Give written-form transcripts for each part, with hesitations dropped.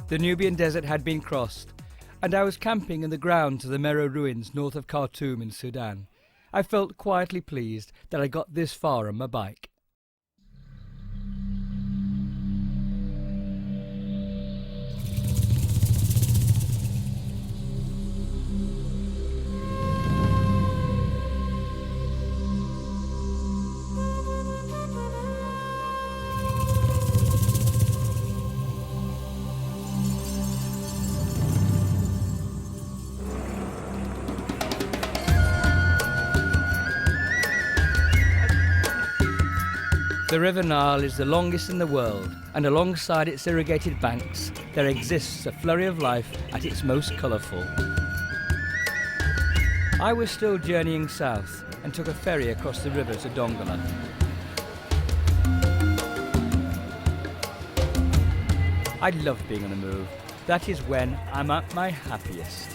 The Nubian desert had been crossed, and I was camping in the grounds of the Meru ruins north of Khartoum in Sudan. I felt quietly pleased that I got this far on my bike. The River Nile is the longest in the world, and alongside its irrigated banks there exists a flurry of life at its most colourful. I was still journeying south and took a ferry across the river to Dongola. I love being on the move. That is when I'm at my happiest.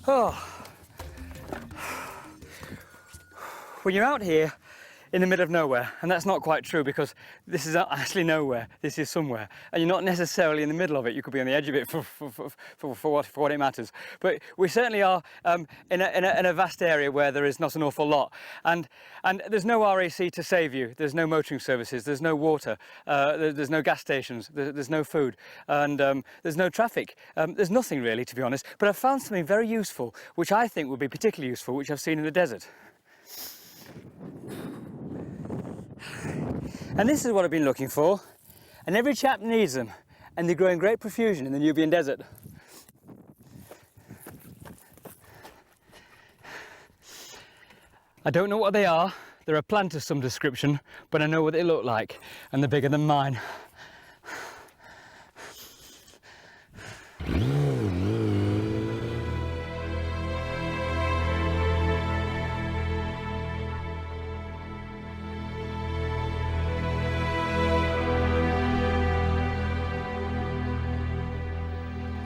Oh. When you're out here in the middle of nowhere, and that's not quite true because this is actually nowhere, this is somewhere, and you're not necessarily in the middle of it, you could be on the edge of it for what it matters. But we certainly are in a vast area where there is not an awful lot, and there's no RAC to save you, there's no motoring services, there's no water, there's no gas stations, there's no food, and there's no traffic. There's nothing really, to be honest, but I've found something very useful, which I think would be particularly useful, which I've seen in the desert. And this is what I've been looking for, and every chap needs them, and they grow in great profusion in the Nubian desert. I don't know what they are, they're a plant of some description, but I know what they look like, and they're bigger than mine.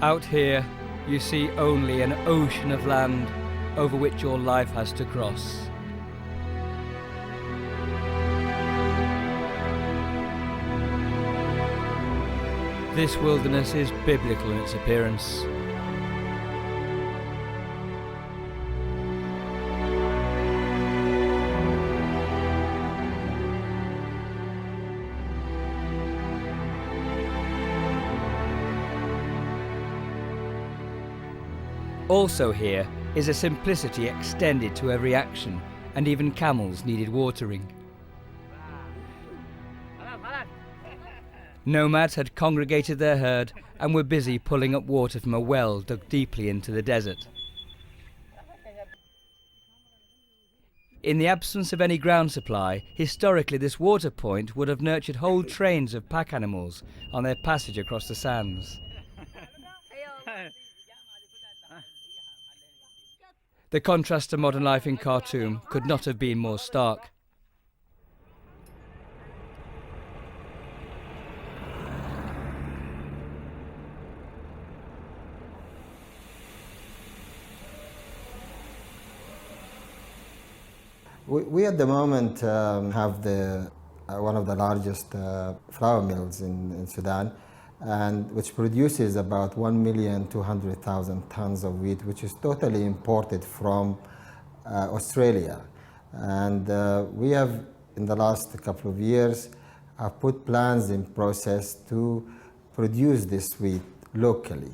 Out here, you see only an ocean of land over which your life has to cross. This wilderness is biblical in its appearance. Also here is a simplicity extended to every action, and even camels needed watering. Nomads had congregated their herd and were busy pulling up water from a well dug deeply into the desert. In the absence of any ground supply, historically this water point would have nurtured whole trains of pack animals on their passage across the sands. The contrast to modern life in Khartoum could not have been more stark. We at the moment have one of the largest flour mills in Sudan, and which produces about 1,200,000 tons of wheat, which is totally imported from Australia. And we have, in the last couple of years, have put plans in process to produce this wheat locally.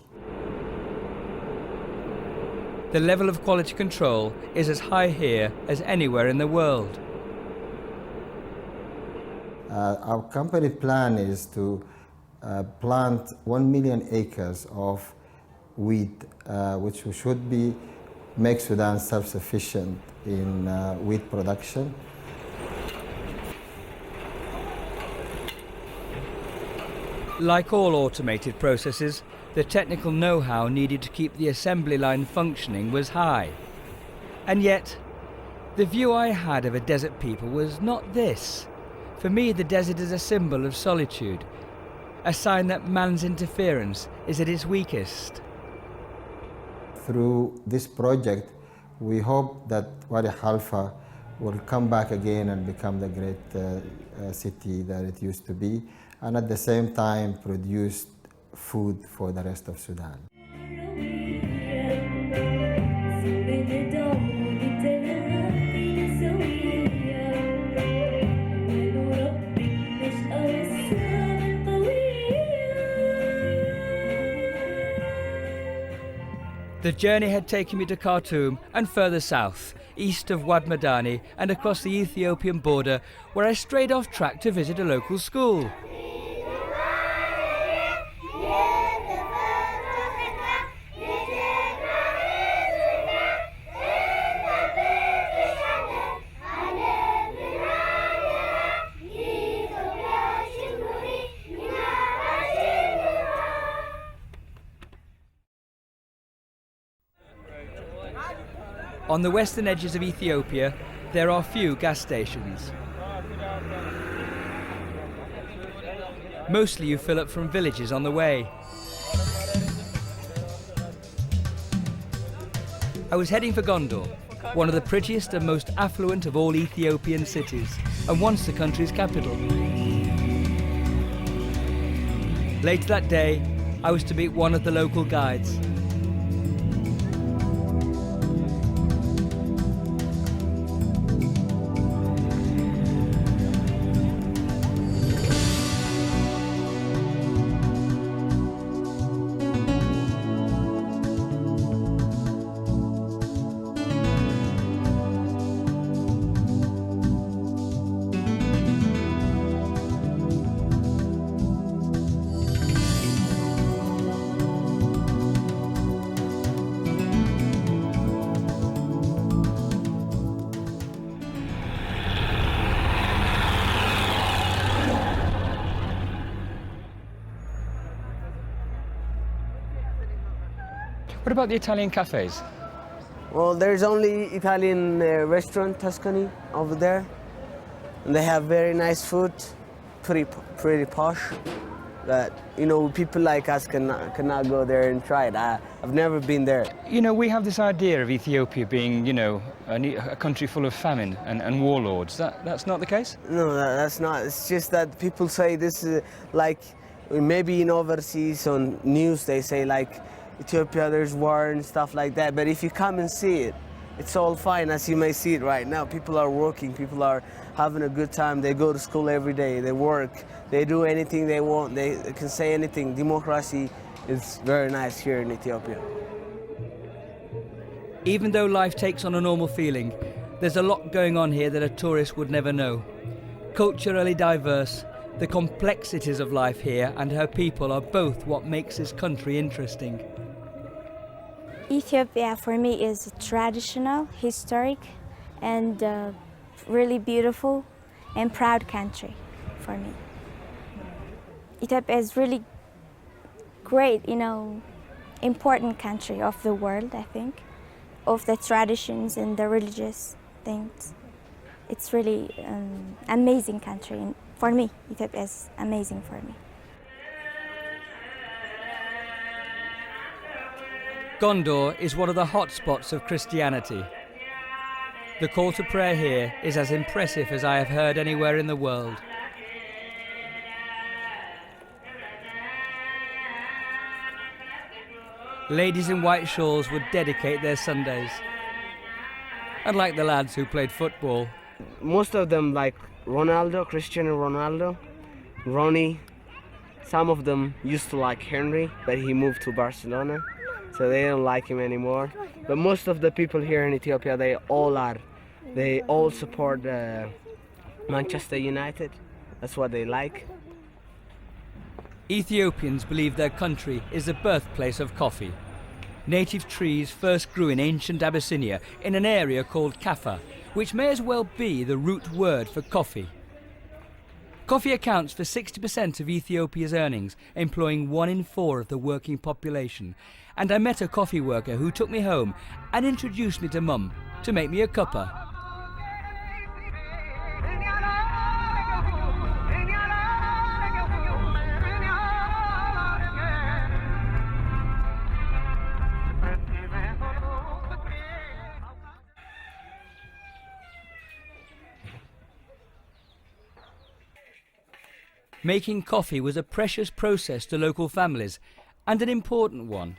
The level of quality control is as high here as anywhere in the world. Our company plan is to plant 1 million acres of wheat, which should make Sudan self-sufficient in wheat production. Like all automated processes, the technical know-how needed to keep the assembly line functioning was high. And yet, the view I had of a desert people was not this. For me, the desert is a symbol of solitude, a sign that man's interference is at its weakest. Through this project, we hope that Wadi Halfa will come back again and become the great city that it used to be, and at the same time produce food for the rest of Sudan. The journey had taken me to Khartoum and further south, east of Wad Madani and across the Ethiopian border, where I strayed off track to visit a local school. On the western edges of Ethiopia, there are few gas stations. Mostly you fill up from villages on the way. I was heading for Gondor, one of the prettiest and most affluent of all Ethiopian cities, and once the country's capital. Later that day, I was to meet one of the local guides. What about the Italian cafes? Well, there's only Italian restaurant, Tuscany, over there. And they have very nice food, pretty posh. But, you know, people like us cannot go there and try it. I've never been there. You know, we have this idea of Ethiopia being, you know, a country full of famine and warlords. That's not the case? No, that's not. It's just that people say this is like, maybe in overseas on news they say like, Ethiopia, there's war and stuff like that. But if you come and see it, it's all fine, as you may see it right now. People are working, people are having a good time. They go to school every day, they work, they do anything they want, they can say anything. Democracy is very nice here in Ethiopia. Even though life takes on a normal feeling, there's a lot going on here that a tourist would never know. Culturally diverse, The complexities of life here and her people are both what makes this country interesting. Ethiopia for me is traditional, historic, and really beautiful and proud country for me. Ethiopia is really great, important country of the world, I think, of the traditions and the religious things. It's really amazing country, and for me, Ethiopia is amazing for me. Gondor is one of the hotspots of Christianity. The call to prayer here is as impressive as I have heard anywhere in the world. Ladies in white shawls would dedicate their Sundays. Unlike the lads who played football. Most of them like Ronaldo, Cristiano Ronaldo, Ronnie. Some of them used to like Henry, but he moved to Barcelona, so they don't like him anymore. But most of the people here in Ethiopia, they all support Manchester United. That's what they like. Ethiopians believe their country is the birthplace of coffee. Native trees first grew in ancient Abyssinia in an area called Kaffa, which may as well be the root word for coffee. Coffee accounts for 60% of Ethiopia's earnings, employing 1 in 4 of the working population. And I met a coffee worker who took me home and introduced me to Mum to make me a cuppa. Making coffee was a precious process to local families, and an important one.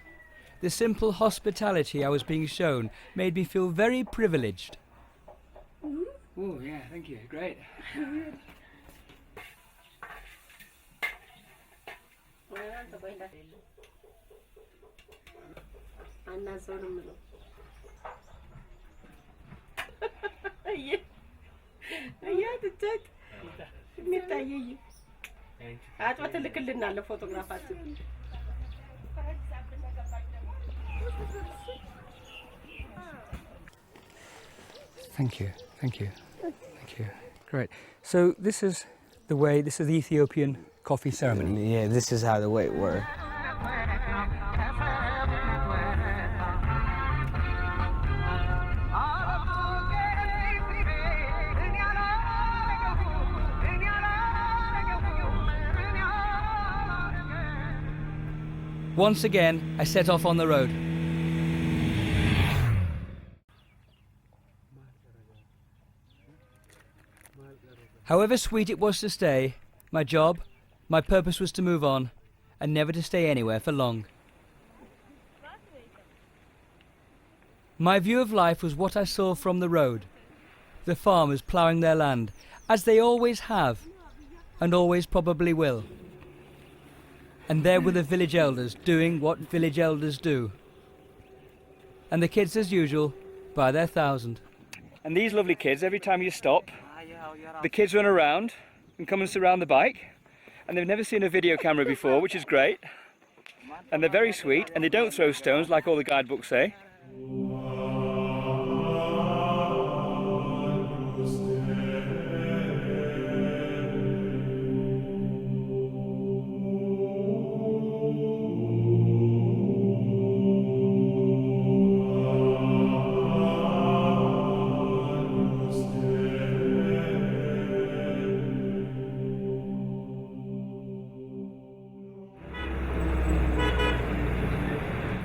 The simple hospitality I was being shown made me feel very privileged. Oh yeah, thank you, great. Thank you, thank you, thank you. Great. So this is the Ethiopian coffee ceremony. Yeah, this is how the way it works. Once again, I set off on the road. However sweet it was to stay, my job, my purpose was to move on, and never to stay anywhere for long. My view of life was what I saw from the road. The farmers ploughing their land, as they always have, and always probably will. And there were the village elders doing what village elders do. And the kids, as usual, by their thousand. And these lovely kids, every time you stop, the kids run around and come and surround the bike. And they've never seen a video camera before, which is great. And they're very sweet, and they don't throw stones like all the guidebooks say.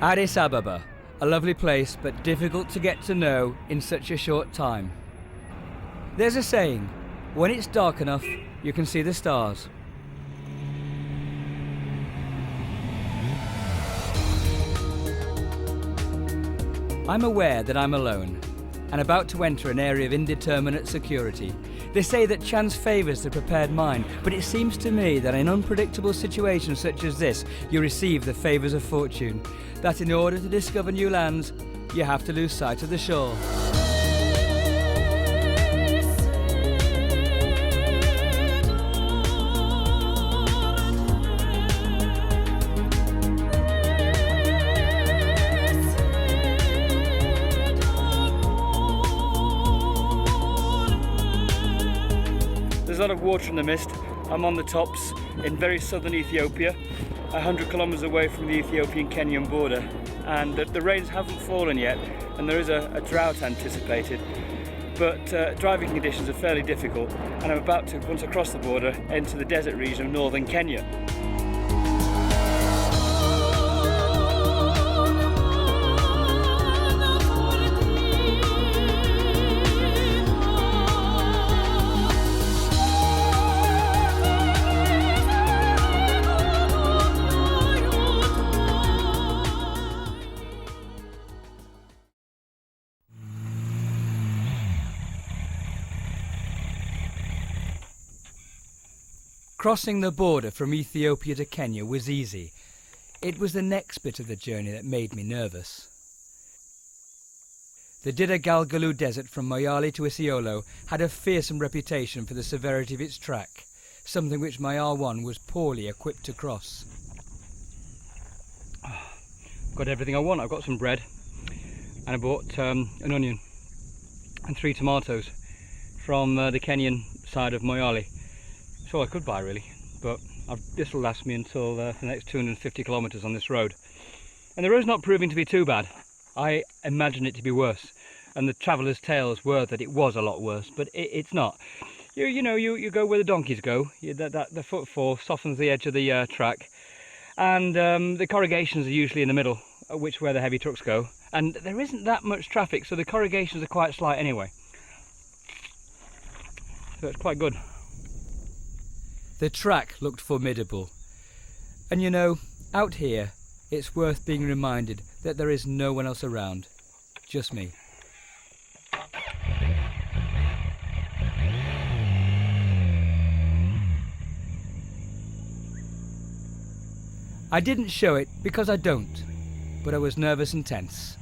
Addis Ababa, a lovely place but difficult to get to know in such a short time. There's a saying, when it's dark enough, you can see the stars. I'm aware that I'm alone and about to enter an area of indeterminate security. They say that chance favours the prepared mind, but it seems to me that in unpredictable situations such as this, you receive the favours of fortune. That in order to discover new lands, you have to lose sight of the shore. lot of water in the mist. I'm on the tops in very southern Ethiopia, 100 kilometers away from the Ethiopian-Kenyan border, and the rains haven't fallen yet, and there is a drought anticipated. But driving conditions are fairly difficult, and I'm about to, once I cross the border, enter the desert region of northern Kenya. Crossing the border from Ethiopia to Kenya was easy. It was the next bit of the journey that made me nervous. The Dida Galgalu Desert from Moyale to Isiolo had a fearsome reputation for the severity of its track, something which my R1 was poorly equipped to cross. Got everything I want. I've got some bread, and I bought an onion and 3 tomatoes from the Kenyan side of Moyale. All I could buy really, but this will last me until the next 250 kilometers on this road, and the road's not proving to be too bad. I imagine it to be worse, and the travellers' tales were that it was a lot worse, but it's not. You go where the donkeys go. The footfall softens the edge of the track, and the corrugations are usually in the middle, which where the heavy trucks go, and there isn't that much traffic, so the corrugations are quite slight anyway, so it's quite good. The track looked formidable, and you know, out here it's worth being reminded that there is no one else around, just me. I didn't show it because I don't, but I was nervous and tense.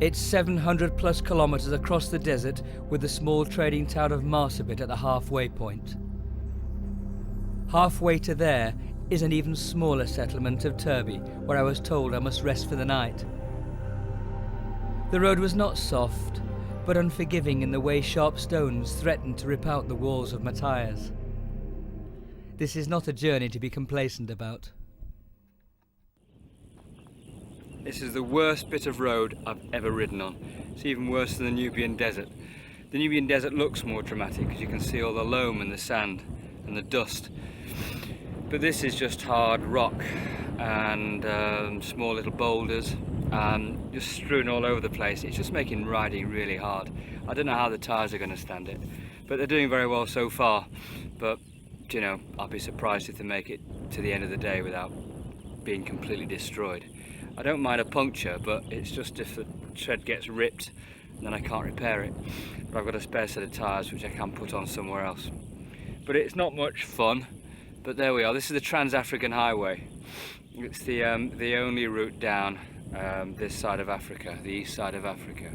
It's 700 plus kilometers across the desert, with the small trading town of Marsabit at the halfway point. Halfway to there is an even smaller settlement of Turbi, where I was told I must rest for the night. The road was not soft, but unforgiving in the way sharp stones threatened to rip out the walls of my tires. This is not a journey to be complacent about. This is the worst bit of road I've ever ridden on. It's even worse than the Nubian Desert. The Nubian Desert looks more dramatic because you can see all the loam and the sand and the dust. But this is just hard rock and small little boulders, just strewn all over the place. It's just making riding really hard. I don't know how the tyres are going to stand it, but they're doing very well so far. But, you know, I'll be surprised if they make it to the end of the day without being completely destroyed. I don't mind a puncture, but it's just if the tread gets ripped, then I can't repair it. But I've got a spare set of tyres which I can put on somewhere else. But it's not much fun, but there we are. This is the Trans-African Highway. It's the only route down this side of Africa, the east side of Africa.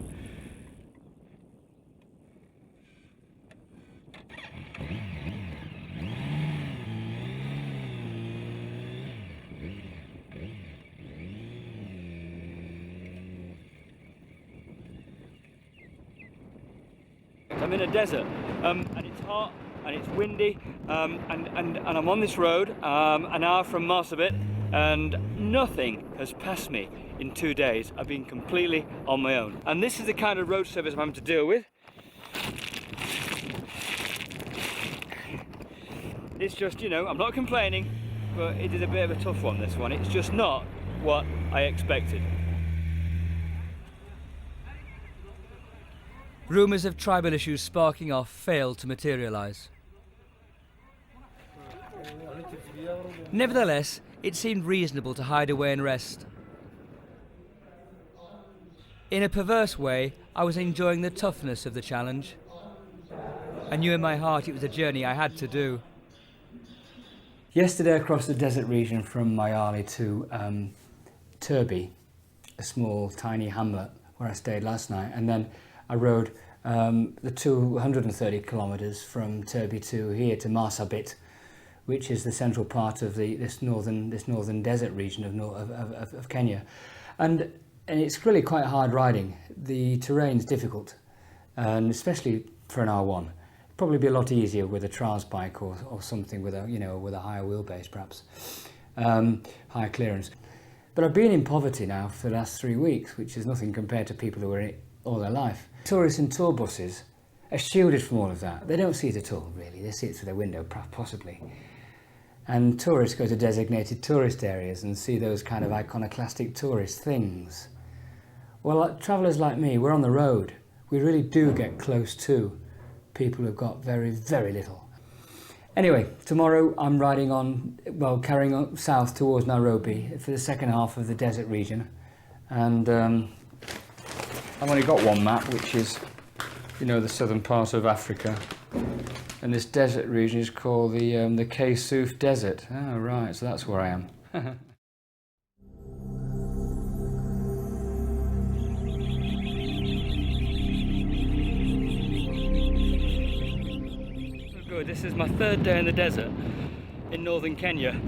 I'm in a desert, and it's hot and it's windy, and I'm on this road an hour from Marsabit, and nothing has passed me in 2 days. I've been completely on my own. And this is the kind of road service I'm having to deal with. It's just, you know, I'm not complaining, but it is a bit of a tough one, this one. It's just not what I expected. Rumours of tribal issues sparking off failed to materialise. Nevertheless, it seemed reasonable to hide away and rest. In a perverse way, I was enjoying the toughness of the challenge. I knew in my heart it was a journey I had to do. Yesterday I crossed the desert region from Mayali to Turbi, a small tiny hamlet where I stayed last night, and then I rode the 230 kilometres from Turbi to here to Marsabit, which is the central part of this northern desert region of Kenya, and it's really quite hard riding. The terrain's difficult, and especially for an R1. Probably be a lot easier with a trials bike or something with a higher wheelbase, perhaps higher clearance. But I've been in poverty now for the last 3 weeks, which is nothing compared to people who are in it all their life. Tourists in tour buses are shielded from all of that. They don't see it at all, really. They see it through their window, possibly. And tourists go to designated tourist areas and see those kind of iconoclastic tourist things. Well, travellers like me, we're on the road. We really do get close to people who've got very, very little. Anyway, tomorrow I'm riding on, carrying on south towards Nairobi for the second half of the desert region. And I've only got one map, which is, the southern part of Africa. And this desert region is called the Kaysuf Desert. Oh, right, so that's where I am. Good. This is my third day in the desert in northern Kenya,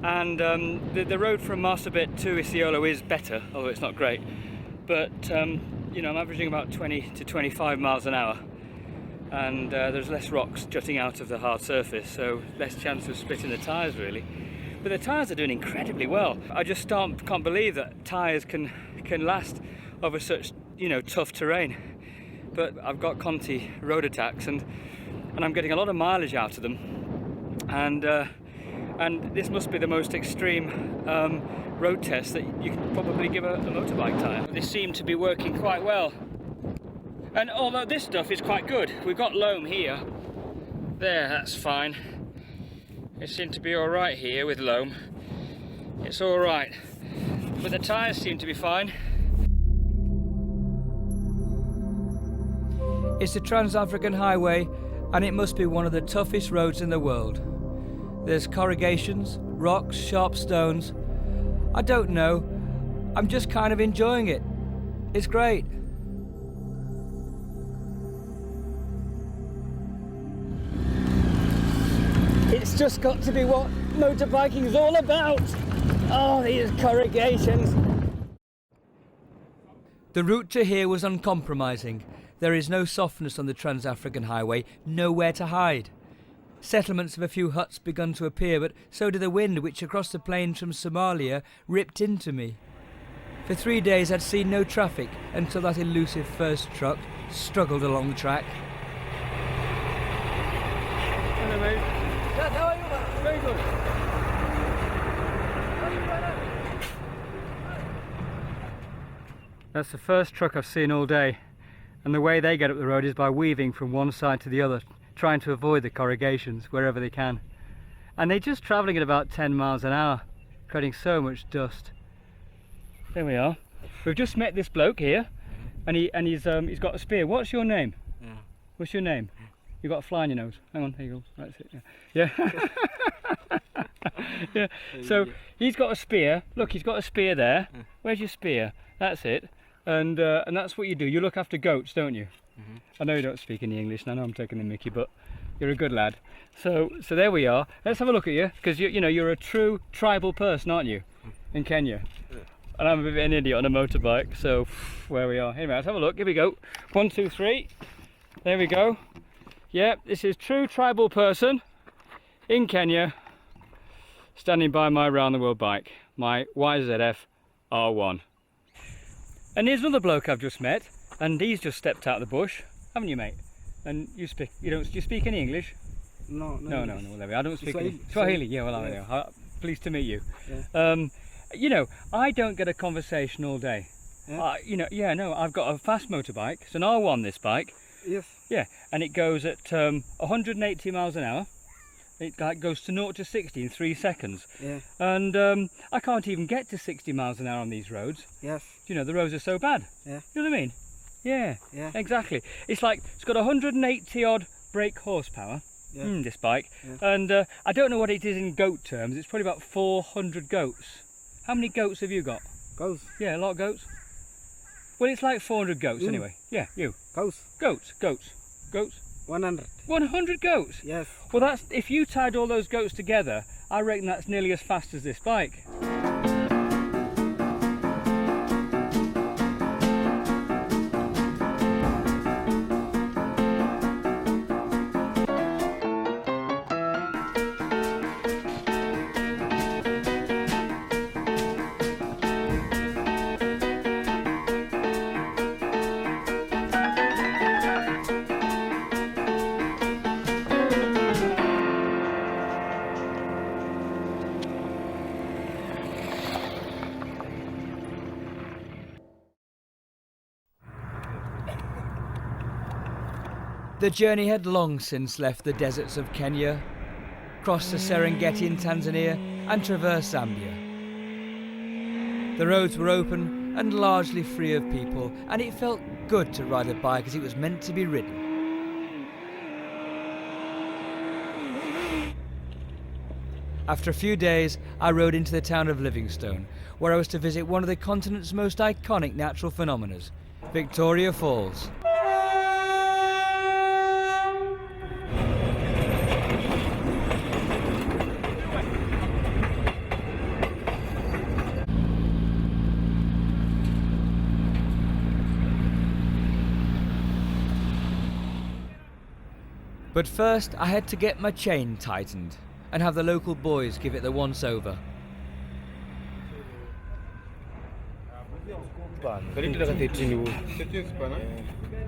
and the road from Marsabit to Isiolo is better, although it's not great. But I'm averaging about 20 to 25 miles an hour. And there's less rocks jutting out of the hard surface, so less chance of splitting the tyres really. But the tyres are doing incredibly well. I just can't believe that tyres can last over such tough terrain. But I've got Conti road attacks, and I'm getting a lot of mileage out of them. And this must be the most extreme road test that you can probably give a motorbike tyre. They seem to be working quite well. And although this stuff is quite good, we've got loam here. There, that's fine. It seemed to be all right here with loam. It's all right. But the tyres seem to be fine. It's the Trans-African Highway, and it must be one of the toughest roads in the world. There's corrugations, rocks, sharp stones. I don't know. I'm just kind of enjoying it. It's great. It's just got to be what motorbiking is all about. Oh, these corrugations. The route to here was uncompromising. There is no softness on the Trans-African Highway, nowhere to hide. Settlements of a few huts begun to appear, but so did the wind, which across the plains from Somalia ripped into me. For 3 days I'd seen no traffic until that elusive first truck struggled along the track. Hello, mate. How are you? Very good. That's the first truck I've seen all day, and the way they get up the road is by weaving from one side to the other, trying to avoid the corrugations wherever they can. And they're just travelling at about 10 miles an hour, creating so much dust. There we are. We've just met this bloke here, and he's got a spear. What's your name? Yeah. What's your name? You've got a fly in your nose. Hang on, here you go. That's it. Yeah. Yeah. So he's got a spear. Look, he's got a spear there. Where's your spear? That's it. And that's what you do. You look after goats, don't you? Mm-hmm. I know you don't speak any English, and I know I'm taking the mickey, but you're a good lad. So there we are. Let's have a look at you, because you're a true tribal person, aren't you, in Kenya? Yeah. And I'm a bit of an idiot on a motorbike. So where we are. Anyway, let's have a look. Here we go. 1, 2, 3. There we go. Yep, this is true tribal person in Kenya. standing by my round the world bike, my YZF R1. And here's another bloke I've just met, and he's just stepped out of the bush, haven't you, mate? And do you speak any English? No, No, there we are. I don't speak Swahili. Swahili. Yeah, well, I Yes. know. Pleased to meet you. Yeah. You know, I don't get a conversation all day. Yeah? I've got a fast motorbike. It's an R1, this bike. Yes. Yeah, and it goes at 180 miles an hour. It goes to 0 to 60 in 3 seconds. Yeah. And I can't even get to 60 miles an hour on these roads. Yes. You know, the roads are so bad. Yeah. You know what I mean? Yeah, Yeah. exactly. It's like, it's got 180 odd brake horsepower, Yeah. this bike. Yeah. And I don't know what it is in goat terms. It's probably about 400 goats. How many goats have you got? Goes. Yeah, a lot of goats. Well, it's like 400 goats You. anyway. Yeah, you. Goes. Goats. 100. 100 goats. Yes. Well, that's, if you tied all those goats together, I reckon that's nearly as fast as this bike. The journey had long since left the deserts of Kenya, crossed the Serengeti in Tanzania and traversed Zambia. The roads were open and largely free of people, and it felt good to ride a bike as it was meant to be ridden. After a few days, I rode into the town of Livingstone, where I was to visit one of the continent's most iconic natural phenomena, Victoria Falls. But first, I had to get my chain tightened and have the local boys give it the once-over.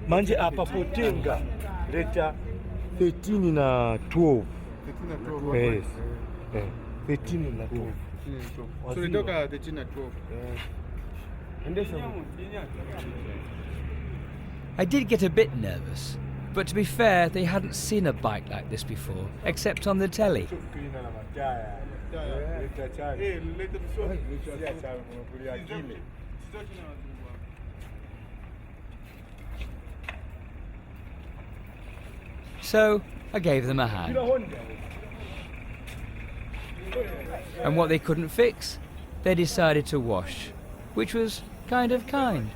Manje hapa Potenga leta 13 na 12. Yes. 13 na 12. So ulitoka 13 na 12. I did get a bit nervous, but to be fair, they hadn't seen a bike like this before, except on the telly. So I gave them a hand. And what they couldn't fix, they decided to wash, which was kind of kind.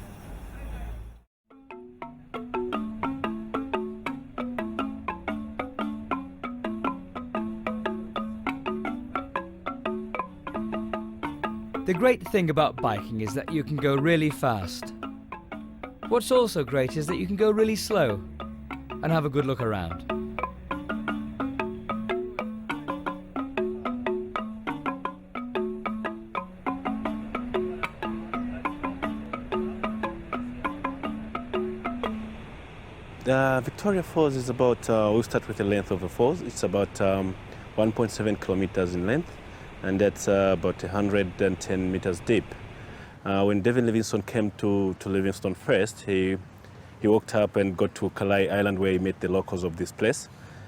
The great thing about biking is that you can go really fast. What's also great is that you can go really slow and have a good look around. Victoria Falls is about, we'll start with the length of the falls. It's about 1.7 kilometers in length, and that's about 110 meters deep. When David Livingstone came to Livingstone first, he walked up and got to Kalai Island where he met the locals of this place,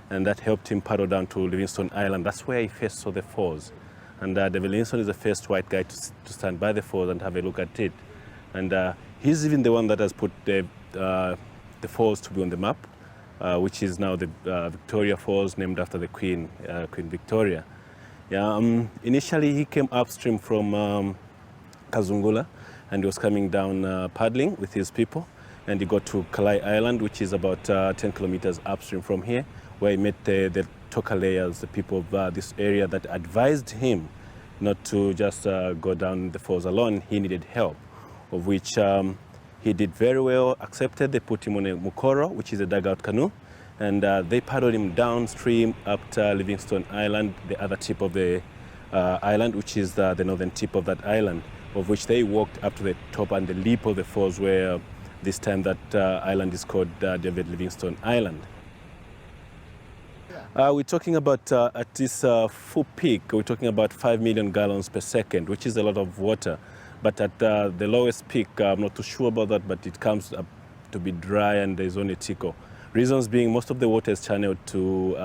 and that helped him paddle down to Livingstone Island. That's where he first saw the falls. And David Livingstone is the first white guy to stand by the falls and have a look at it. And he's even the one that has put the falls to be on the map, which is now the Victoria Falls, named after the Queen, Queen Victoria. Yeah, initially he came upstream from Kazungula, and he was coming down paddling with his people, and he got to Kalai Island, which is about 10 kilometers upstream from here, where he met the Tokalayas, the people of this area, that advised him not to just go down the falls alone. He needed help, of which he did very well, accepted. They put him on a mukoro, which is a dugout canoe, and they paddled him downstream up to Livingstone Island, the other tip of the island, which is the northern tip of that island, of which they walked up to the top and the lip of the falls, where this time that island is called David Livingstone Island. We're talking about, at this full peak, we're talking about 5 million gallons per second, which is a lot of water. But at the lowest peak, I'm not too sure about that, but it comes up to be dry and there's only a trickle. Reasons being, most of the water is channeled to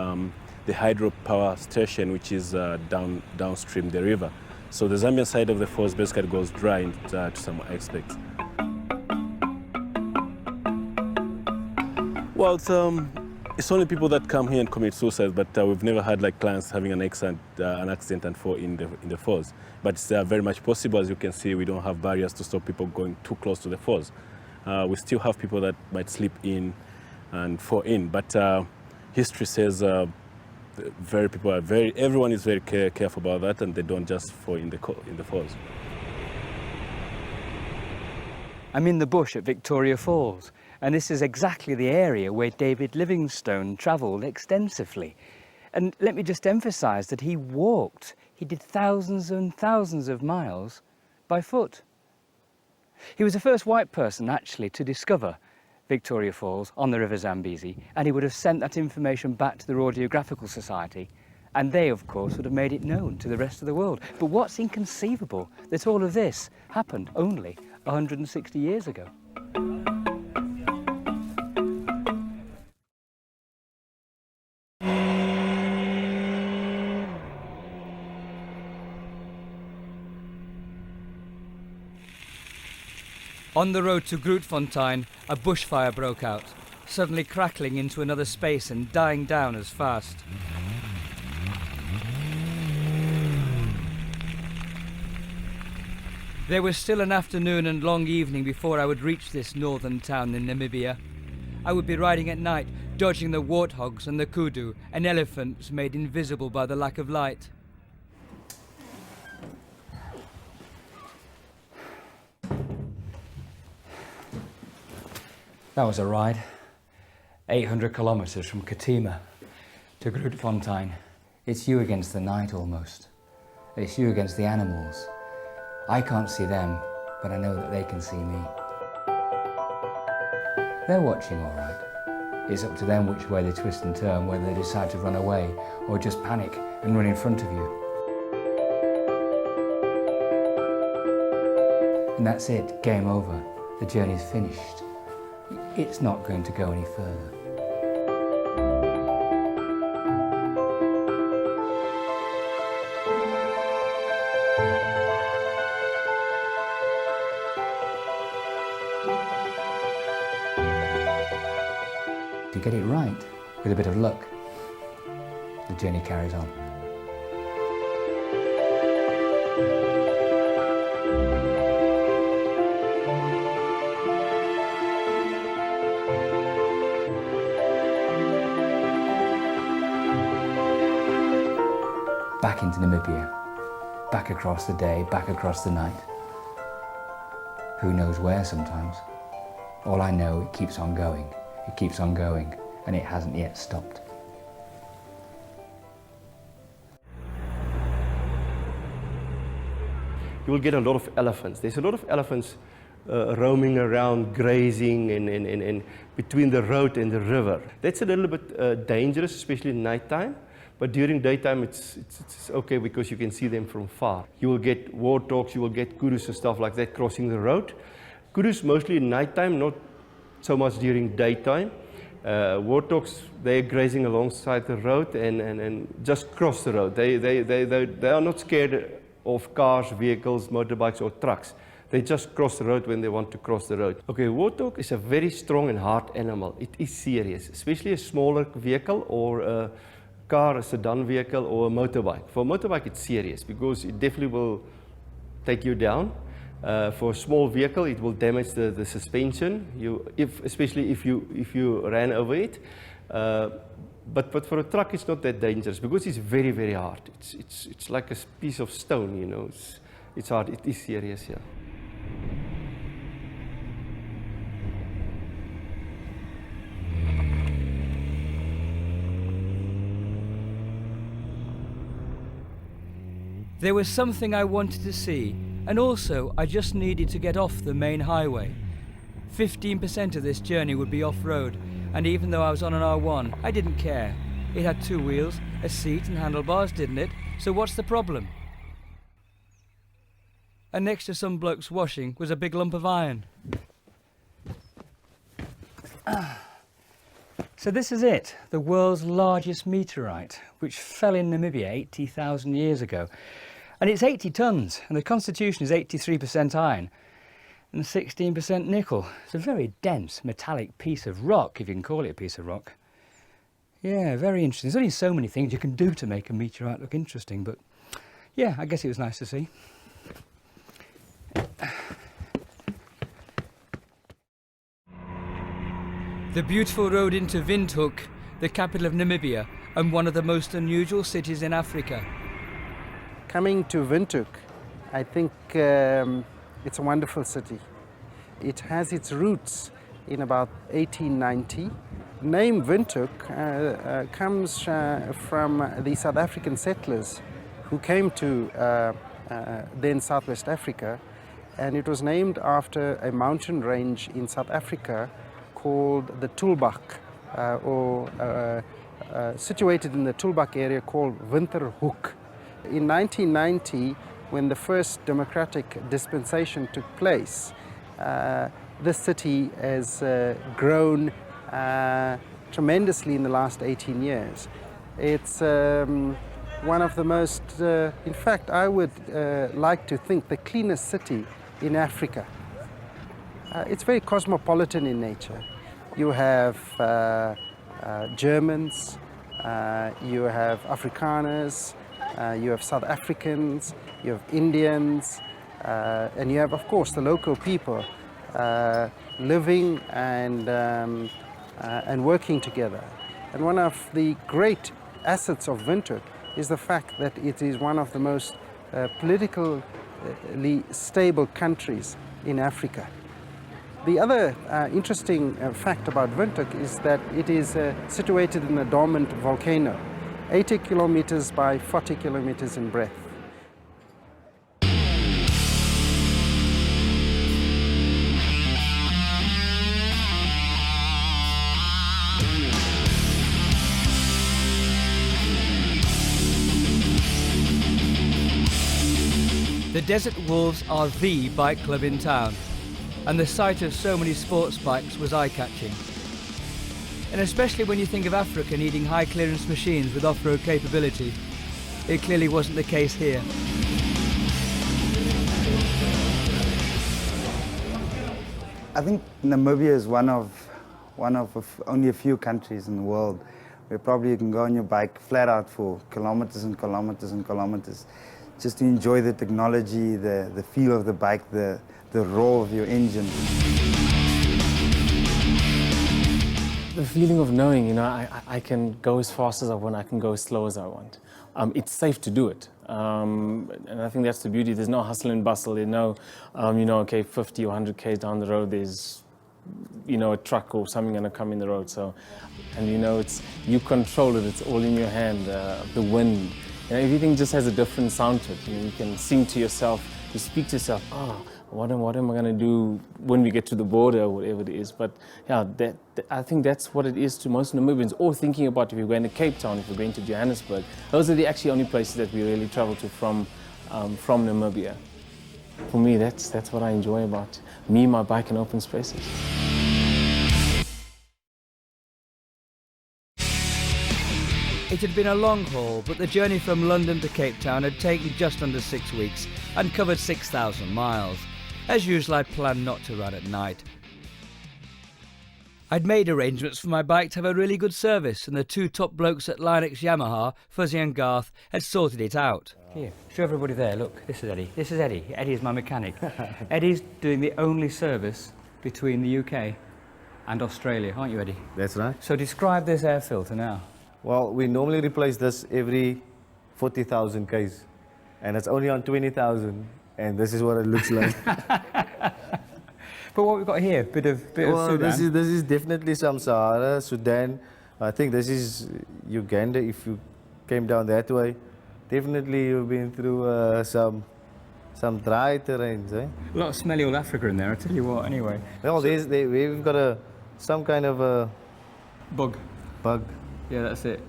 the hydropower station, which is downstream the river. So the Zambian side of the falls basically goes dry to some aspects. Well, it's only people that come here and commit suicide, but we've never had like clients having an accident and fall in the falls. But it's very much possible. As you can see, we don't have barriers to stop people going too close to the falls. We still have people that might slip in and fall in, but history says everyone is very careful about that, and they don't just fall in the falls. I'm in the bush at Victoria Falls, and this is exactly the area where David Livingstone travelled extensively. And let me just emphasise that he walked. He did thousands and thousands of miles by foot. He was the first white person actually to discover Victoria Falls on the River Zambezi, and he would have sent that information back to the Royal Geographical Society, and they of course would have made it known to the rest of the world. But what's inconceivable that all of this happened only 160 years ago. On the road to Grootfontein, a bushfire broke out, suddenly crackling into another space and dying down as fast. There was still an afternoon and long evening before I would reach this northern town in Namibia. I would be riding at night, dodging the warthogs and the kudu and elephants made invisible by the lack of light. That was a ride. 800 kilometres from Katima to Grootfontein. It's you against the night almost. It's you against the animals. I can't see them, but I know that they can see me. They're watching all right. It's up to them which way they twist and turn, whether they decide to run away or just panic and run in front of you. And that's it, game over. The journey's finished. It's not going to go any further. To get it right, with a bit of luck, the journey carries on. Back into Namibia, back across the day, back across the night. Who knows where sometimes. All I know, it keeps on going, and it hasn't yet stopped. You will get a lot of elephants. There's a lot of elephants roaming around, grazing and between the road and the river. That's a little bit dangerous, especially at nighttime. But during daytime, it's okay because you can see them from far. You will get warthogs, you will get kudus and stuff like that crossing the road. Kudus mostly at nighttime, not so much during daytime. Warthogs, they're grazing alongside the road and just cross the road. They are not scared of cars, vehicles, motorbikes or trucks. They just cross the road when they want to cross the road. Okay, warthog is a very strong and hard animal. It is serious, especially a smaller vehicle or a car, a sedan vehicle or a motorbike. For a motorbike, it's serious because it definitely will take you down. For a small vehicle, it will damage the suspension, especially if you ran over it. But for a truck, it's not that dangerous because it's very, very hard. It's like a piece of stone, you know. It's hard. It is serious, yeah. There was something I wanted to see, and also I just needed to get off the main highway. 15% of this journey would be off-road, and even though I was on an R1, I didn't care. It had 2 wheels, a seat and handlebars, didn't it? So what's the problem? And next to some bloke's washing was a big lump of iron. So this is it, the world's largest meteorite, which fell in Namibia 80,000 years ago. And it's 80 tons, and the constitution is 83% iron and 16% nickel. It's a very dense metallic piece of rock, if you can call it a piece of rock. Yeah, very interesting. There's only so many things you can do to make a meteorite look interesting, but yeah, I guess it was nice to see. The beautiful road into Windhoek, the capital of Namibia, and one of the most unusual cities in Africa. Coming to Windhoek, I think it's a wonderful city. It has its roots in about 1890. The name Windhoek comes from the South African settlers who came to then Southwest Africa, and it was named after a mountain range in South Africa called the Tulbag, situated in the Tulbag area called Winterhoek. In 1990, when the first democratic dispensation took place, this city has grown tremendously in the last 18 years. It's one of the most, in fact, I would like to think the cleanest city in Africa. It's very cosmopolitan in nature. You have Germans, you have Afrikaners, you have South Africans, you have Indians, and you have, of course, the local people living and working together. And one of the great assets of Windhoek is the fact that it is one of the most politically stable countries in Africa. The other interesting fact about Windhoek is that it is situated in a dormant volcano, 80 kilometers by 40 kilometers in breadth. The Desert Wolves are the bike club in town, and the sight of so many sports bikes was eye-catching. And especially when you think of Africa needing high-clearance machines with off-road capability, it clearly wasn't the case here. I think Namibia is one of only a few countries in the world where probably you can go on your bike flat out for kilometers and kilometers and kilometers, just to enjoy the technology, the feel of the bike, the roar of your engine. The feeling of knowing, you know, I can go as fast as I want, I can go as slow as I want. It's safe to do it. And I think that's the beauty. There's no hustle and bustle. There's no, you know, okay, 50 or 100 Ks down the road, there's, you know, a truck or something going to come in the road. So, and you know, you control it. It's all in your hand. The wind, you know, everything just has a different sound to it. You know, you can sing to yourself. You speak to yourself. Oh, what am I going to do when we get to the border or whatever it is? But yeah, I think that's what it is to most Namibians, or thinking about if you're going to Cape Town, if you're going to Johannesburg. Those are the actually only places that we really travel to from Namibia. For me, that's what I enjoy about me, my bike, and open spaces. It had been a long haul, but the journey from London to Cape Town had taken just under 6 weeks and covered 6,000 miles. As usual, I planned not to run at night. I'd made arrangements for my bike to have a really good service, and the two top blokes at Linux Yamaha, Fuzzy and Garth, had sorted it out. Here, show everybody there, look, this is Eddie. This is Eddie. Eddie is my mechanic. Eddie's doing the only service between the UK and Australia, aren't you, Eddie? That's right. So describe this air filter now. Well, we normally replace this every 40,000 Ks, and it's only on 20,000, and this is what it looks like. But what we've got here, bit of Sudan. This is definitely some Sahara, Sudan. I think this is Uganda if you came down that way. definitely you've been through some dry terrains, eh? A lot of smelly old Africa in there, I tell you what, anyway. Well, we've got some kind of a Bug. bug. Yeah, that's it.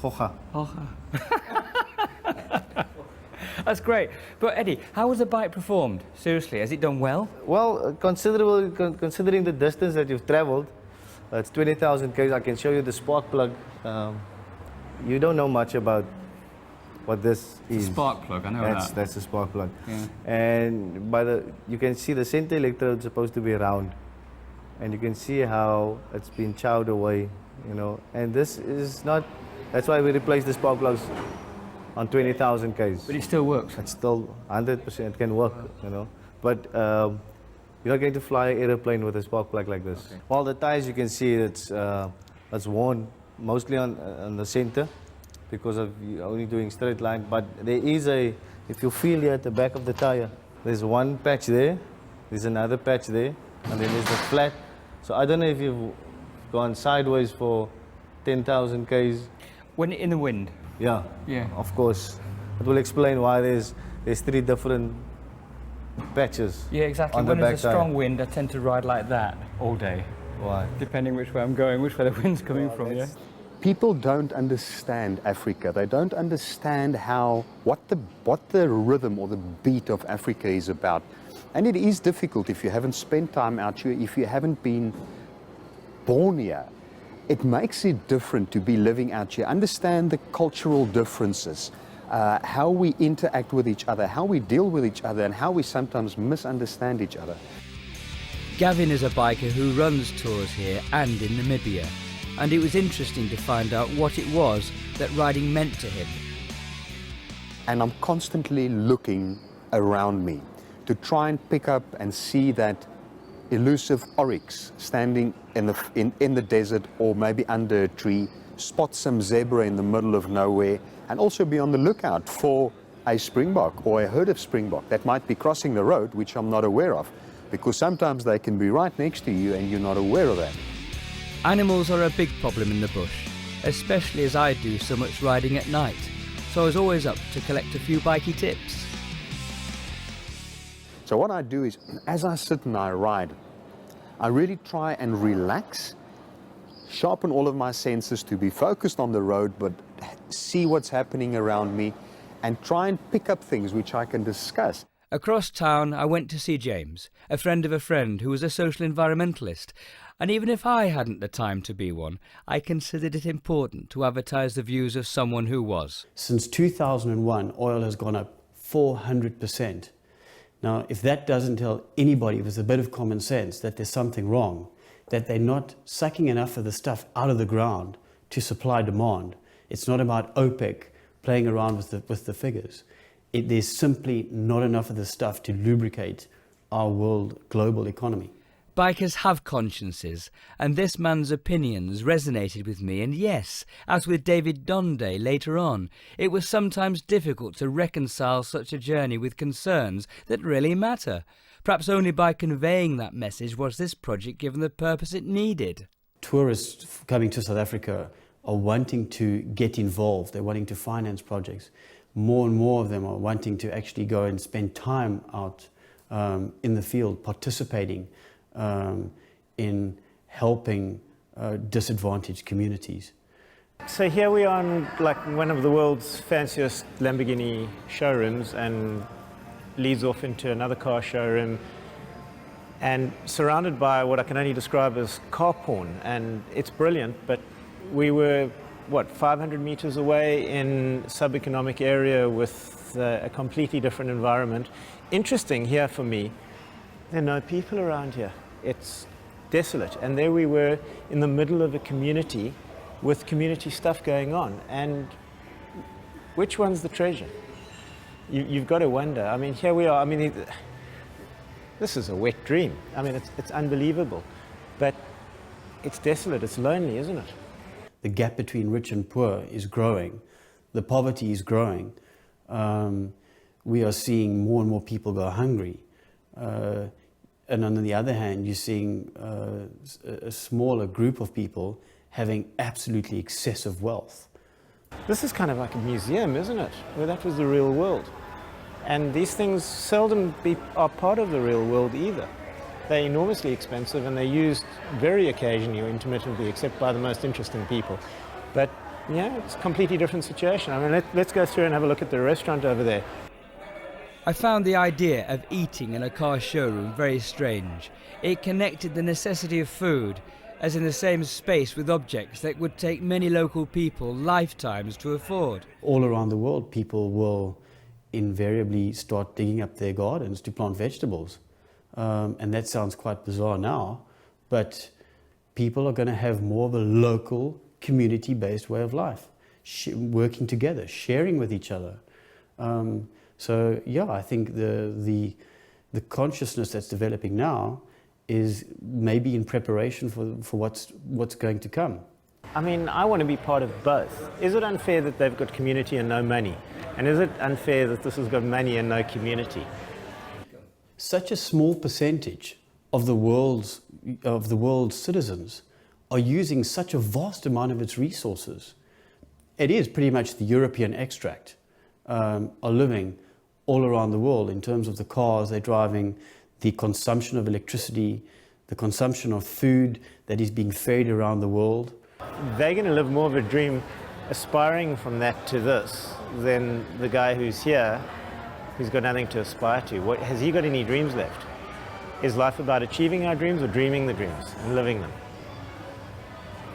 Hoja. That's great. But Eddie, how was the bike performed? Seriously, has it done well? Well, considering the distance that you've traveled, it's 20,000 km. I can show you the spark plug. You don't know much about what this is. Spark plug, I know that. That's the spark plug. Yeah. And you can see the center electrode is supposed to be round, and you can see how it's been chowed away, you know. And this is not. That's why we replaced the spark plugs on 20,000 k's. But it still works. It's still 100% can work, you know. But you're not going to fly an airplane with a spark plug like this. Okay. All the tires you can see it's worn mostly on the center because of you only doing straight line. But there is if you feel here at the back of the tire, there's one patch there, there's another patch there, and then there's the flat. So I don't know if you've gone sideways for 10,000 k's. When in the wind? Yeah, Yeah. of course. It will explain why there's 3 different patches. Yeah, exactly. On the When back there's a tire. strong wind, I tend to ride like that all day. Why? Depending which way I'm going, which way the wind's coming from, yeah? People don't understand Africa. They don't understand what the rhythm or the beat of Africa is about. And it is difficult if you haven't spent time out here, if you haven't been born here. It makes it different to be living out here. Understand the cultural differences, how we interact with each other, how we deal with each other, and how we sometimes misunderstand each other. Gavin is a biker who runs tours here and in Namibia, and it was interesting to find out what it was that riding meant to him. And I'm constantly looking around me to try and pick up and see that elusive oryx standing in the desert or maybe under a tree, spot some zebra in the middle of nowhere, and also be on the lookout for a springbok or a herd of springbok that might be crossing the road, which I'm not aware of, because sometimes they can be right next to you and you're not aware of that. Animals are a big problem in the bush, especially as I do so much riding at night, so I was always up to collect a few bikey tips. So what I do is, as I sit and I ride, I really try and relax, sharpen all of my senses to be focused on the road, but see what's happening around me and try and pick up things which I can discuss. Across town, I went to see James, a friend of a friend who was a social environmentalist, and even if I hadn't the time to be one, I considered it important to advertise the views of someone who was. Since 2001, oil has gone up 400%. Now, if that doesn't tell anybody with a bit of common sense that there's something wrong, that they're not sucking enough of the stuff out of the ground to supply demand, it's not about OPEC playing around with the figures. There's simply not enough of the stuff to lubricate our world global economy. Bikers have consciences, and this man's opinions resonated with me, and yes, as with David Donday later on, it was sometimes difficult to reconcile such a journey with concerns that really matter. Perhaps only by conveying that message was this project given the purpose it needed. Tourists coming to South Africa are wanting to get involved, they're wanting to finance projects. More and more of them are wanting to actually go and spend time out in the field, participating in helping disadvantaged communities. So here we are in like one of the world's fanciest Lamborghini showrooms, and leads off into another car showroom, and surrounded by what I can only describe as car porn. And it's brilliant, but we were, 500 meters away in sub-economic area with a completely different environment. Interesting here for me, there are no people around here. It's desolate. And there we were in the middle of a community with community stuff going on. And which one's the treasure? You've got to wonder. I mean, here we are. I mean, this is a wet dream. I mean, it's unbelievable. But it's desolate. It's lonely, isn't it? The gap between rich and poor is growing. The poverty is growing. We are seeing more and more people go hungry. And on the other hand, you're seeing a smaller group of people having absolutely excessive wealth. This is kind of like a museum, isn't it? Where that was the real world. And these things seldom are part of the real world either. They're enormously expensive and they're used very occasionally or intermittently, except by the most interesting people. But yeah, it's a completely different situation. I mean, let's go through and have a look at the restaurant over there. I found the idea of eating in a car showroom very strange. It connected the necessity of food as in the same space with objects that would take many local people lifetimes to afford. All around the world, people will invariably start digging up their gardens to plant vegetables. And that sounds quite bizarre now, but people are going to have more of a local, community-based way of life, working together, sharing with each other. So yeah, I think the consciousness that's developing now is maybe in preparation for what's going to come. I mean, I want to be part of both. Is it unfair that they've got community and no money? And is it unfair that this has got money and no community? Such a small percentage of the world's citizens are using such a vast amount of its resources. It is pretty much the European extract are living all around the world in terms of the cars they're driving, the consumption of electricity, the consumption of food that is being fed around the world. They're going to live more of a dream aspiring from that to this than the guy who's here who's got nothing to aspire to. Has he got any dreams left? Is life about achieving our dreams or dreaming the dreams and living them?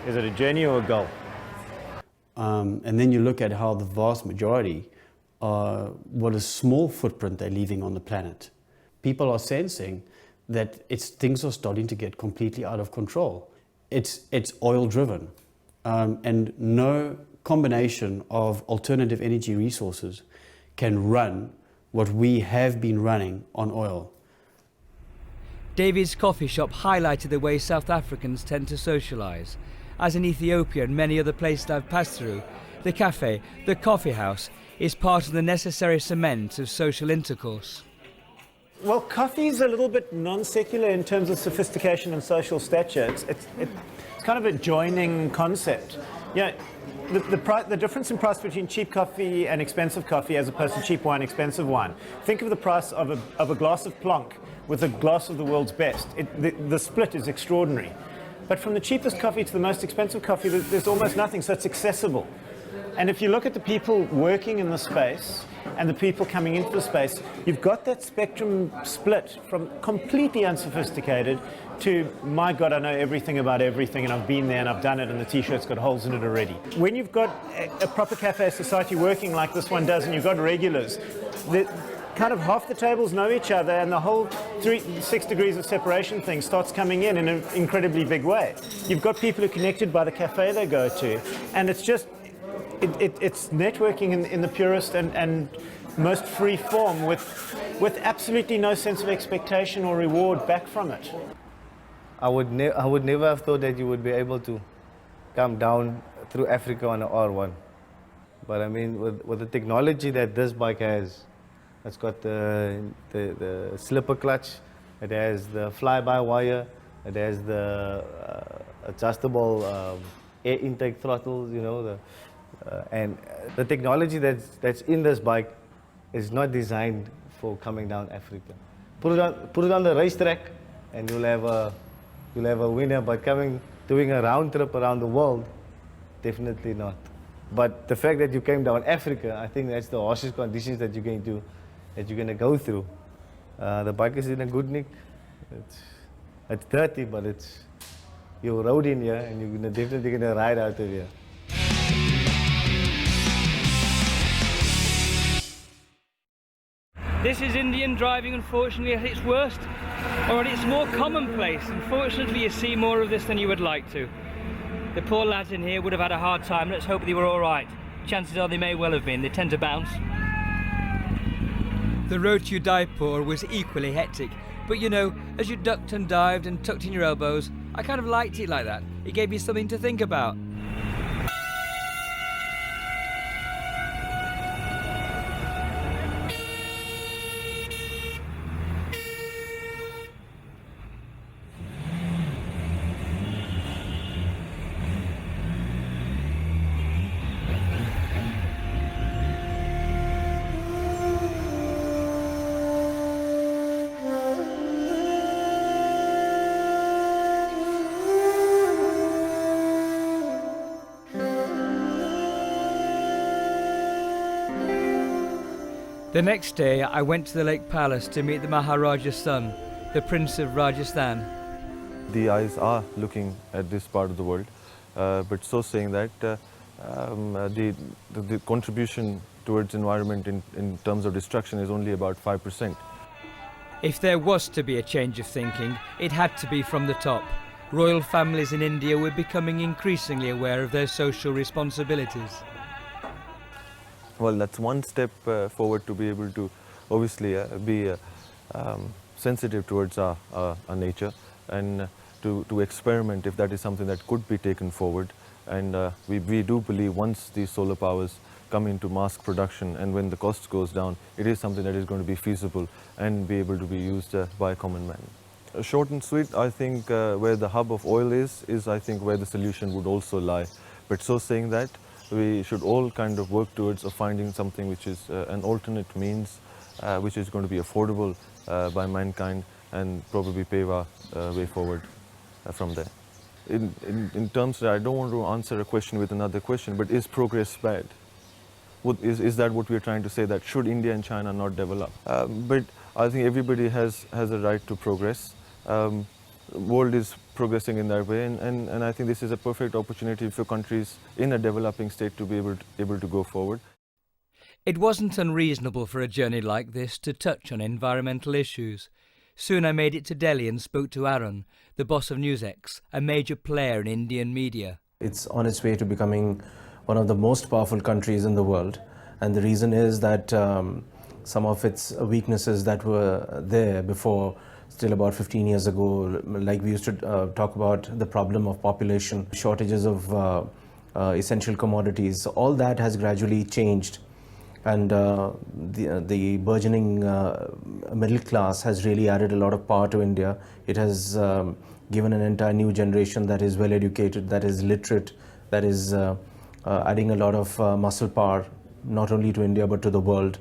Is it a journey or a goal? And then you look at how the vast majority what a small footprint they're leaving on the planet. People are sensing that things are starting to get completely out of control. It's oil driven, and no combination of alternative energy resources can run what we have been running on oil. David's coffee shop highlighted the way South Africans tend to socialise. As in Ethiopia and many other places I've passed through, the cafe, the coffee house, is part of the necessary cement of social intercourse. Well, coffee is a little bit non-secular in terms of sophistication and social stature. It's kind of a joining concept. You know, the difference in price between cheap coffee and expensive coffee as opposed to cheap wine, expensive wine. Think of the price of a glass of Plonk with a glass of the world's best. The split is extraordinary. But from the cheapest coffee to the most expensive coffee, there's almost nothing, so it's accessible. And if you look at the people working in the space and the people coming into the space, you've got that spectrum split from completely unsophisticated to, my God, I know everything about everything and I've been there and I've done it and the t-shirt's got holes in it already. When you've got a proper cafe society working like this one does and you've got regulars, kind of half the tables know each other and the whole 6 degrees of separation thing starts coming in an incredibly big way. You've got people who are connected by the cafe they go to, and it's just, it's networking in the purest and most free form with absolutely no sense of expectation or reward back from it. I would never have thought that you would be able to come down through Africa on an R1. But I mean, with the technology that this bike has, it's got the slipper clutch, it has the fly-by-wire, it has the adjustable air intake throttles, you know, and the technology that's in this bike is not designed for coming down Africa. Put it on the racetrack, and you'll have a winner. But doing a round trip around the world, definitely not. But the fact that you came down Africa, I think that's the harshest conditions that you're going to go through. The bike is in a good nick. It's dirty, but you rode in here, and you're definitely going to ride out of here. This is Indian driving, unfortunately, at its worst, or at its more commonplace. Unfortunately, you see more of this than you would like to. The poor lads in here would have had a hard time. Let's hope they were all right. Chances are they may well have been. They tend to bounce. The road to Udaipur was equally hectic, but you know, as you ducked and dived and tucked in your elbows, I kind of liked it like that. It gave you something to think about. The next day, I went to the Lake Palace to meet the Maharaja's son, the Prince of Rajasthan. The eyes are looking at this part of the world, but so saying that the contribution towards environment in terms of destruction is only about 5%. If there was to be a change of thinking, it had to be from the top. Royal families in India were becoming increasingly aware of their social responsibilities. Well, that's one step forward to be able to obviously be sensitive towards our nature and to experiment if that is something that could be taken forward. And we do believe once these solar powers come into mass production and when the cost goes down, it is something that is going to be feasible and be able to be used by a common man. Short and sweet, I think where the hub of oil is I think where the solution would also lie. But so saying that, we should all kind of work towards finding something which is an alternate means which is going to be affordable by mankind and probably pave our way forward from there. In terms that I don't want to answer a question with another question, but is progress bad? Is that what we're trying to say, that should India and China not develop? But I think everybody has a right to progress. World is progressing in that way, and I think this is a perfect opportunity for countries in a developing state to be able to go forward. It wasn't unreasonable for a journey like this to touch on environmental issues. Soon I made it to Delhi and spoke to Arun, the boss of NewsX, a major player in Indian media. It's on its way to becoming one of the most powerful countries in the world, and the reason is that some of its weaknesses that were there before, still about 15 years ago, like we used to talk about the problem of population, shortages of essential commodities, so all that has gradually changed. And the burgeoning middle class has really added a lot of power to India. It has given an entire new generation that is well educated, that is literate, that is adding a lot of muscle power, not only to India but to the world.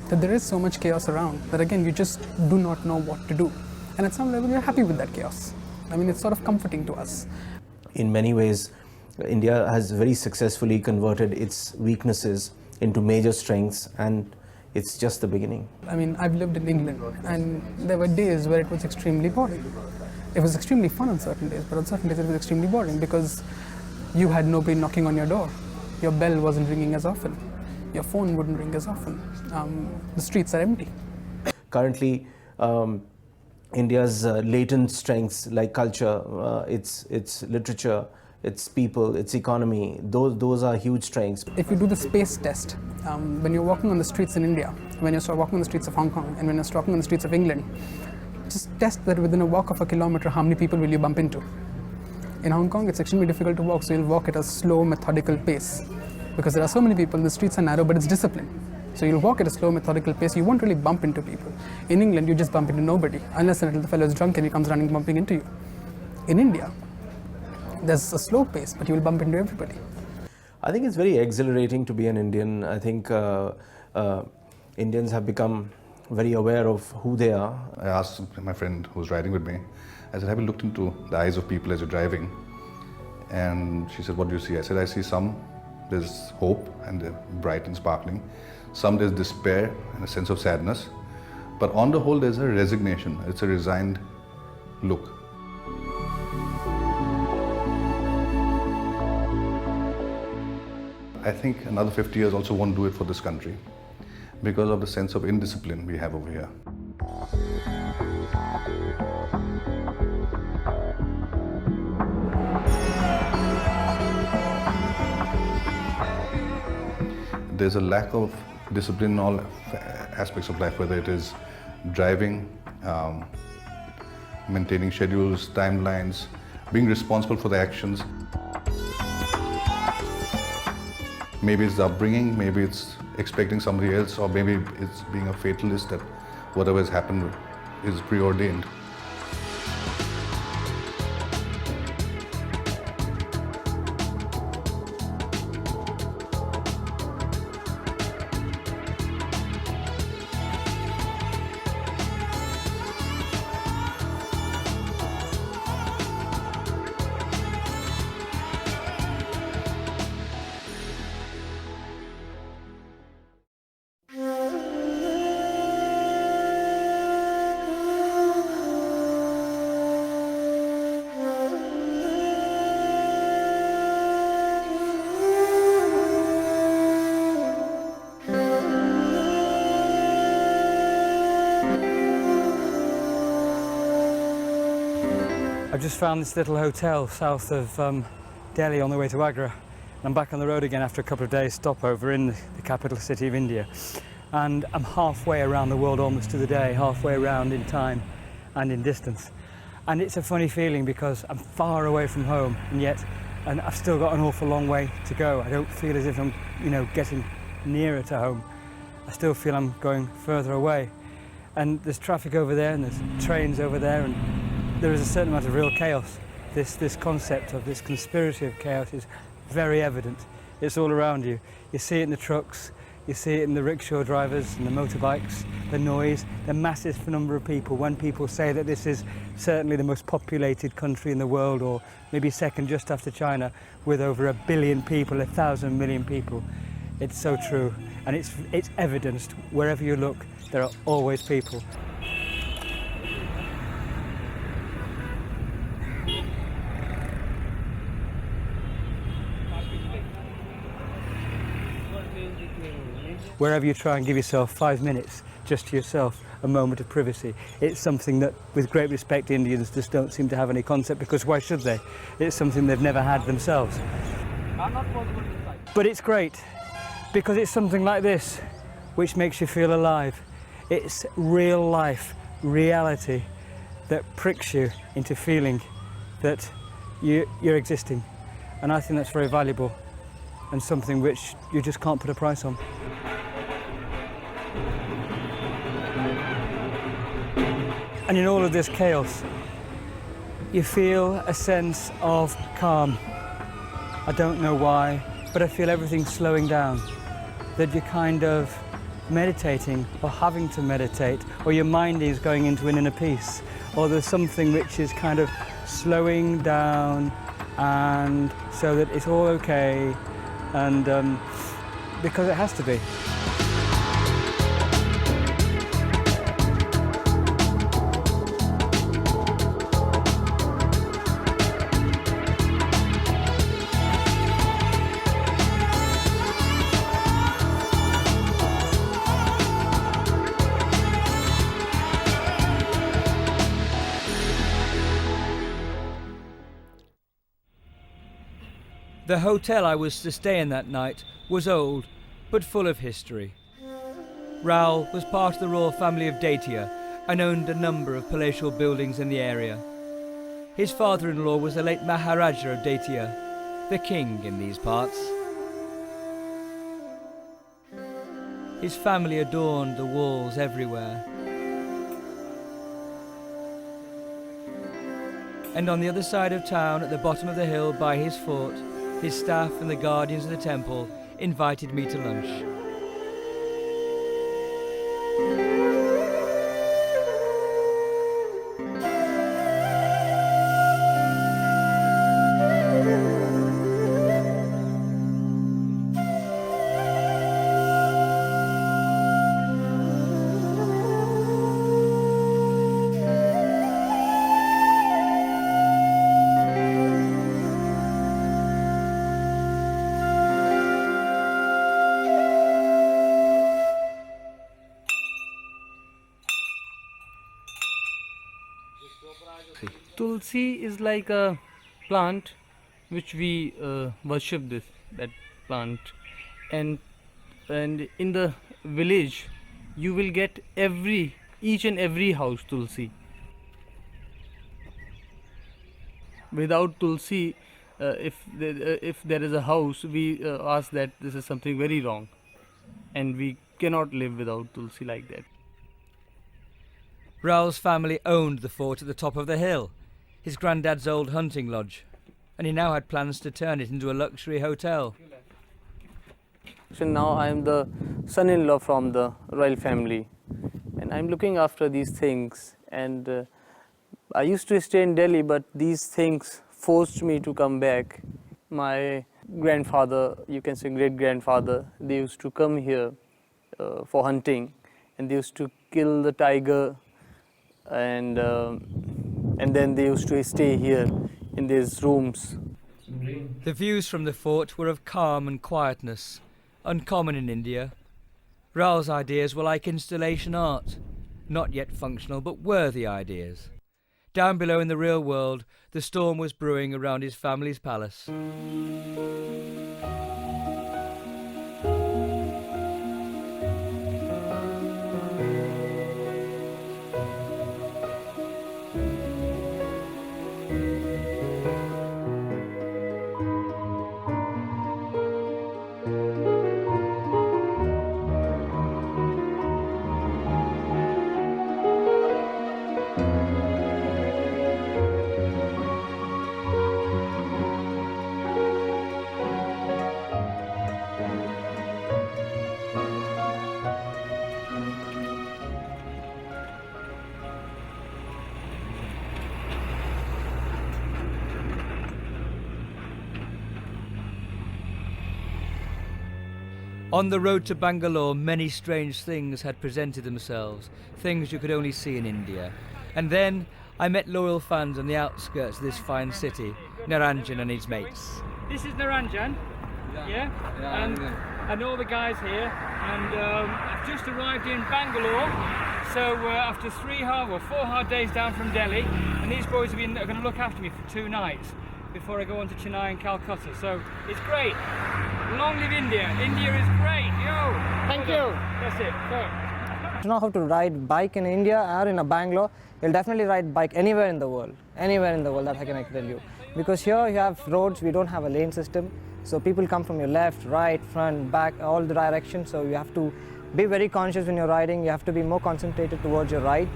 That there is so much chaos around that again you just do not know what to do. And at some level you're happy with that chaos. I mean, it's sort of comforting to us. In many ways, India has very successfully converted its weaknesses into major strengths, and it's just the beginning. I mean, I've lived in England and there were days where it was extremely boring. It was extremely fun on certain days, but on certain days it was extremely boring because you had nobody knocking on your door. Your bell wasn't ringing as often. Your phone wouldn't ring as often. The streets are empty. Currently, India's latent strengths like culture, its literature, its people, its economy, those are huge strengths. If you do the space test, when you're walking on the streets in India, when you're walking on the streets of Hong Kong, and when you're walking on the streets of England, just test that within a walk of a kilometer, how many people will you bump into? In Hong Kong, it's extremely difficult to walk, so you'll walk at a slow, methodical pace. Because there are so many people, the streets are narrow, but it's discipline. So you'll walk at a slow, methodical pace, you won't really bump into people. In England, you just bump into nobody, unless and until the fellow is drunk and he comes running bumping into you. In India, there's a slow pace, but you will bump into everybody. I think it's very exhilarating to be an Indian. I think Indians have become very aware of who they are. I asked my friend who was riding with me, I said, have you looked into the eyes of people as you're driving? And she said, what do you see? I said, I see some, there's hope and they're bright and sparkling. Some there's despair and a sense of sadness. But on the whole, there's a resignation. It's a resigned look. I think another 50 years also won't do it for this country because of the sense of indiscipline we have over here. There's a lack of discipline in all aspects of life, whether it is driving, maintaining schedules, timelines, being responsible for the actions. Maybe it's the upbringing, maybe it's expecting somebody else, or maybe it's being a fatalist that whatever has happened is preordained. I've just found this little hotel south of Delhi on the way to Agra. I'm back on the road again after a couple of days stopover in the capital city of India. And I'm halfway around the world almost to the day, halfway around in time and in distance. And it's a funny feeling because I'm far away from home, and I've still got an awful long way to go. I don't feel as if I'm, getting nearer to home. I still feel I'm going further away. And there's traffic over there and there's trains over there, and there is a certain amount of real chaos. This concept of this conspiracy of chaos is very evident. It's all around you. You see it in the trucks, you see it in the rickshaw drivers and the motorbikes, the noise, the massive number of people. When people say that this is certainly the most populated country in the world, or maybe second just after China, with over 1 billion people, 1,000 million people. It's so true, and it's evidenced wherever you look. There are always people. Wherever you try and give yourself 5 minutes just to yourself, a moment of privacy, it's something that, with great respect, Indians just don't seem to have any concept, because why should they? It's something they've never had themselves. But it's great, because it's something like this which makes you feel alive. It's real life, reality, that pricks you into feeling that you're existing. And I think that's very valuable, and something which you just can't put a price on. And in all of this chaos, you feel a sense of calm. I don't know why, but I feel everything slowing down, that you're kind of meditating or having to meditate, or your mind is going into an inner peace, or there's something which is kind of slowing down, and so that it's all okay, and because it has to be. The hotel I was to stay in that night was old, but full of history. Raoul was part of the royal family of Daitya and owned a number of palatial buildings in the area. His father-in-law was the late Maharaja of Daitya, the king in these parts. His family adorned the walls everywhere. And on the other side of town, at the bottom of the hill by his fort, his staff and the guardians of the temple invited me to lunch. Tulsi is like a plant which we worship that plant, and in the village you will get each and every house Tulsi. Without Tulsi, if there is a house, we ask that this is something very wrong, and we cannot live without Tulsi like that. Raoul's family owned the fort at the top of the hill, his granddad's old hunting lodge, and he now had plans to turn it into a luxury hotel. So now I am the son-in-law from the royal family, and I'm looking after these things. And I used to stay in Delhi, but these things forced me to come back. My grandfather, you can say great-grandfather, they used to come here for hunting, and they used to kill the tiger, and then they used to stay here in these rooms. The views from the fort were of calm and quietness, uncommon in India. Raoul's ideas were like installation art, not yet functional but worthy ideas. Down below in the real world, the storm was brewing around his family's palace. On the road to Bangalore, many strange things had presented themselves, things you could only see in India. And then I met loyal fans on the outskirts of this fine city, Niranjan and his mates. This is Niranjan, yeah? And all the guys here, and I've just arrived in Bangalore, so after 4 hard days down from Delhi, and these boys are going to look after me for 2 nights before I go on to Chennai and Calcutta, so it's great. Long live India. India is great. Yo! Thank you. That's it. Go. To know how to ride bike in India or in a Bangalore, you'll definitely ride bike anywhere in the world. Anywhere in the world, that I can tell you. Because here you have roads, we don't have a lane system. So people come from your left, right, front, back, all the directions. So you have to be very conscious when you're riding. You have to be more concentrated towards your ride.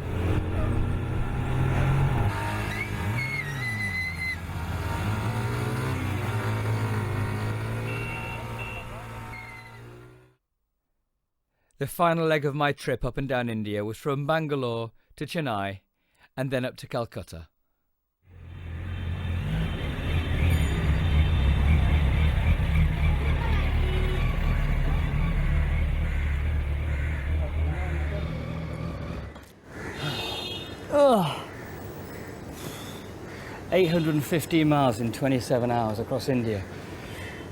The final leg of my trip up and down India was from Bangalore to Chennai and then up to Calcutta. Oh. 815 miles in 27 hours across India.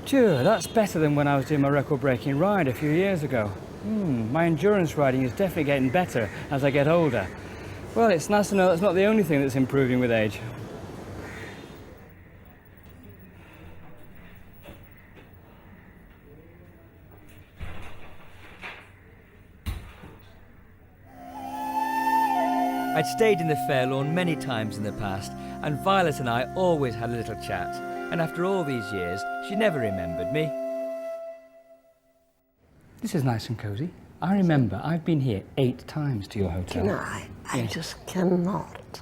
Phew, that's better than when I was doing my record-breaking ride a few years ago. My endurance riding is definitely getting better as I get older. Well, it's nice to know that's not the only thing that's improving with age. I'd stayed in the Fairlawn many times in the past, and Violet and I always had a little chat. And after all these years, she never remembered me. This is nice and cosy. I remember I've been here 8 times to your hotel. You know, I just cannot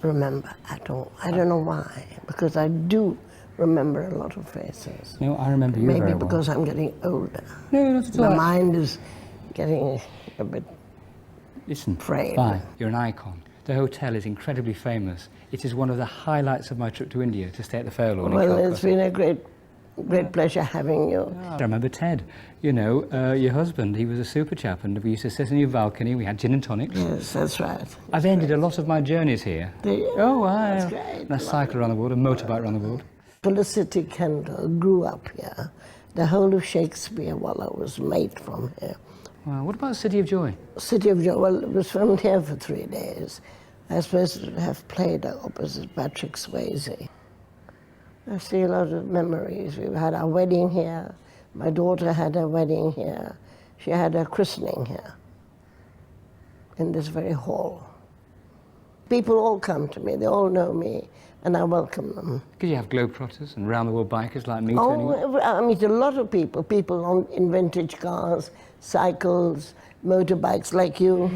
remember at all. I don't know why, because I do remember a lot of faces. No, I remember you very well. Maybe because I'm getting older. No, not at all. The mind is getting a bit frayed. Fine, you're an icon. The hotel is incredibly famous. It is one of the highlights of my trip to India, to stay at the Fairlawn in Well, Calcutta. it's been a great pleasure having you. I remember Ted, you know, your husband. He was a super chap, and we used to sit on your balcony. We had gin and tonics. Yes, that's right. I've ended a lot of my journeys here. Do you? Oh, That's I great. and I cycle around the world, a motorbike around the world. Felicity Kendall grew up here. The whole of Shakespeare was made from here. Wow, what about City of Joy? City of Joy, well, it was filmed here for 3 days. I was supposed to have played opposite Patrick Swayze. I see a lot of memories. We had our wedding here. My daughter had her wedding here. She had her christening here, in this very hall. People all come to me, they all know me, and I welcome them. Because you have globetrotters and round-the-world bikers like me turning up. Oh, I meet a lot of people in vintage cars, cycles, motorbikes like you.